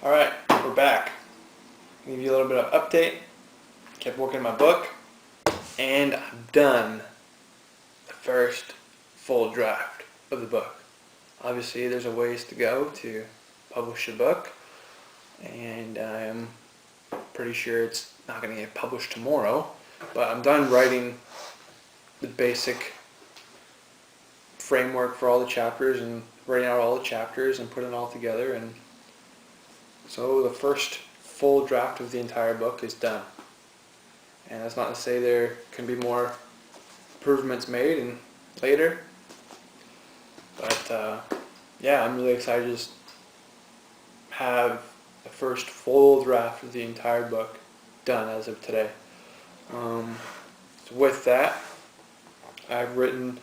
Alright, we're back. Give you a little bit of update. Kept working on my book, and I'm done the first full draft of the book. Obviously, there's a ways to go to publish a book, and I'm pretty sure it's not going to get published tomorrow, but I'm done writing the basic framework for all the chapters and writing out all the chapters and putting it all together, and so the first full draft of the entire book is done. And that's not to say there can be more improvements made and later, but yeah, I'm really excited to just have the first full draft of the entire book done as of today. So with that, I've written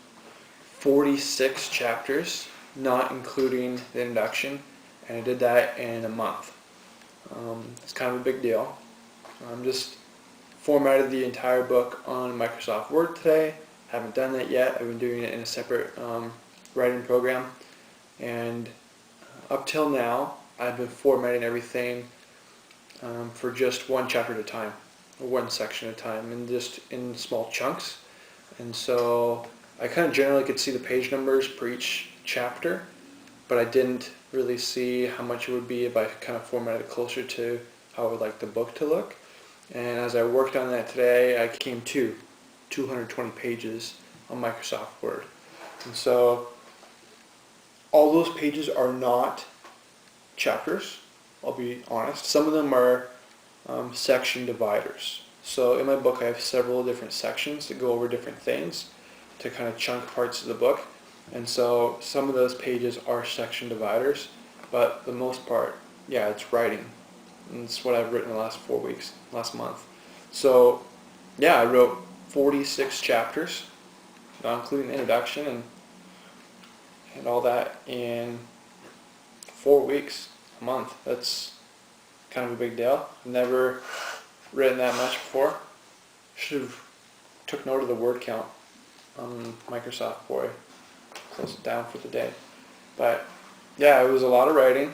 46 chapters, not including the introduction, and I did that in a month. It's kind of a big deal. I'm just formatted the entire book on Microsoft Word today. Haven't done that yet. I've been doing it in a separate writing program, and up till now I've been formatting everything for just one chapter at a time, or one section at a time, and just in small chunks. And so I kind of generally could see the page numbers per each chapter, but I didn't really see how much it would be if I kind of formatted it closer to how I would like the book to look. And as I worked on that today, I came to 220 pages on Microsoft Word. And so all those pages are not chapters, I'll be honest. Some of them are section dividers. So in my book I have several different sections that go over different things to kind of chunk parts of the book. And so some of those pages are section dividers, but the most part, yeah, it's writing. And it's what I've written the last 4 weeks, last month. So yeah, I wrote 46 chapters, not including the introduction and all that, in 4 weeks, a month. That's kind of a big deal. I've never written that much before. Should have took note of the word count on Microsoft before I close it down for the day. But yeah, it was a lot of writing.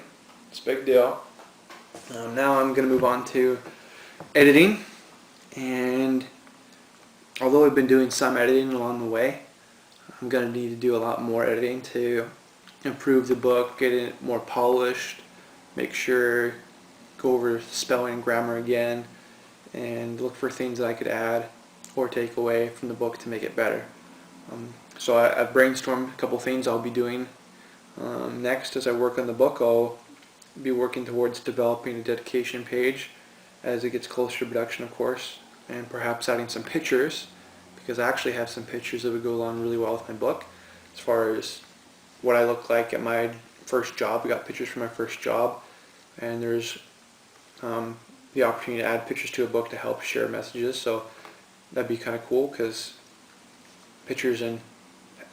It's a big deal. Now I'm going to move on to editing, and although I've been doing some editing along the way, I'm going to need to do a lot more editing to improve the book, get it more polished, make sure, go over spelling and grammar again, and look for things that I could add or take away from the book to make it better. So I've brainstormed a couple things I'll be doing next as I work on the book. I'll be working towards developing a dedication page as it gets closer to production, of course, and perhaps adding some pictures, because I actually have some pictures that would go along really well with my book. As far as what I look like at my first job, I got pictures from my first job, and there's the opportunity to add pictures to a book to help share messages, so that'd be kind of cool, because pictures in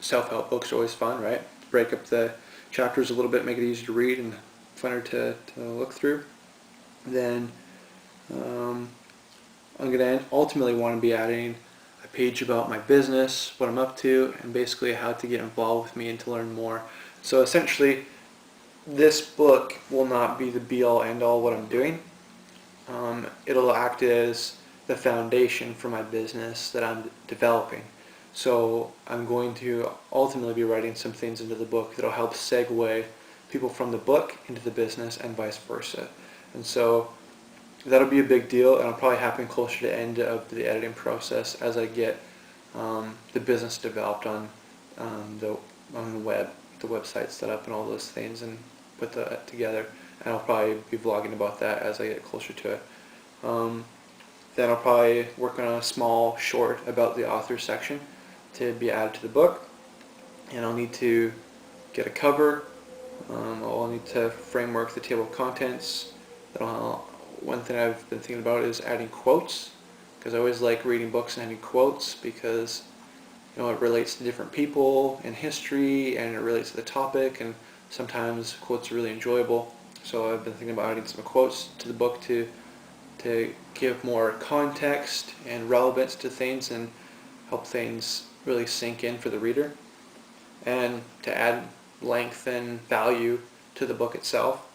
self-help books are always fun, right? Break up the chapters a little bit, make it easier to read and funner to look through. Then I'm going to ultimately want to be adding a page about my business, what I'm up to, and basically how to get involved with me and to learn more. So essentially, this book will not be the be-all, end-all what I'm doing. It'll act as the foundation for my business that I'm developing. So I'm going to ultimately be writing some things into the book that'll help segue people from the book into the business and vice versa. And so that'll be a big deal, and it'll probably happen closer to the end of the editing process as I get the business developed on the web, the website set up and all those things, and put that together. And I'll probably be vlogging about that as I get closer to it. Then I'll probably work on a small short about the author section to be added to the book, and I'll need to get a cover. I'll need to framework the table of contents. One thing I've been thinking about is adding quotes, because I always like reading books and having quotes, because it relates to different people in history and it relates to the topic, and sometimes quotes are really enjoyable. So I've been thinking about adding some quotes to the book to give more context and relevance to things and help things really sink in for the reader, and to add length and value to the book itself.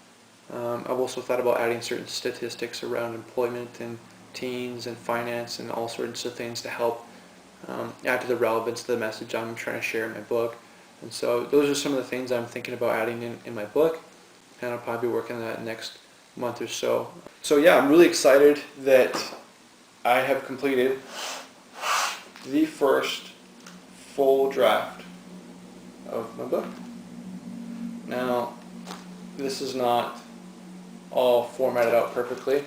I've also thought about adding certain statistics around employment and teens and finance and all sorts of things to help add to the relevance of the message I'm trying to share in my book. And so those are some of the things I'm thinking about adding in my book, and I'll probably be working on that next month or so. So yeah, I'm really excited that I have completed the first full draft of my book. Now, this is not all formatted out perfectly,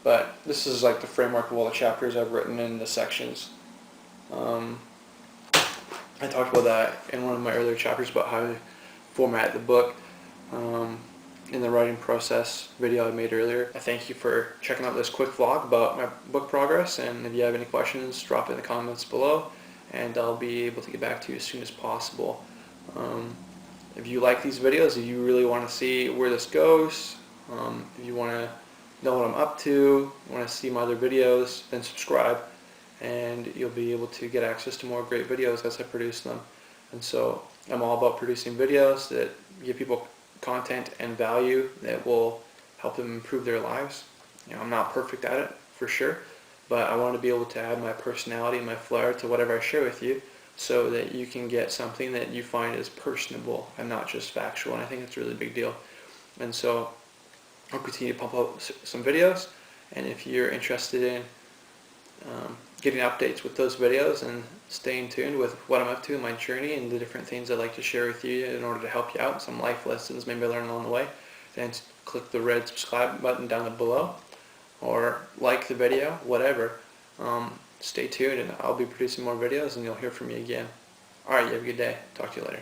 but this is like the framework of all the chapters I've written in the sections. I talked about that in one of my earlier chapters about how to format the book in the writing process video I made earlier. I thank you for checking out this quick vlog about my book progress, and if you have any questions, drop it in the comments below and I'll be able to get back to you as soon as possible. If you like these videos, if you really want to see where this goes, if you want to know what I'm up to, want to see my other videos, then subscribe and you'll be able to get access to more great videos as I produce them. And so I'm all about producing videos that give people content and value that will help them improve their lives. You know, I'm not perfect at it, for sure, but I want to be able to add my personality and my flair to whatever I share with you so that you can get something that you find is personable and not just factual, and I think it's a really big deal. And so I'll continue to pump out some videos, and if you're interested in getting updates with those videos and staying tuned with what I'm up to in my journey and the different things I'd like to share with you in order to help you out, some life lessons maybe I learned along the way, then click the red subscribe button down below or like the video, whatever. Stay tuned and I'll be producing more videos and you'll hear from me again. Alright, you have a good day. Talk to you later.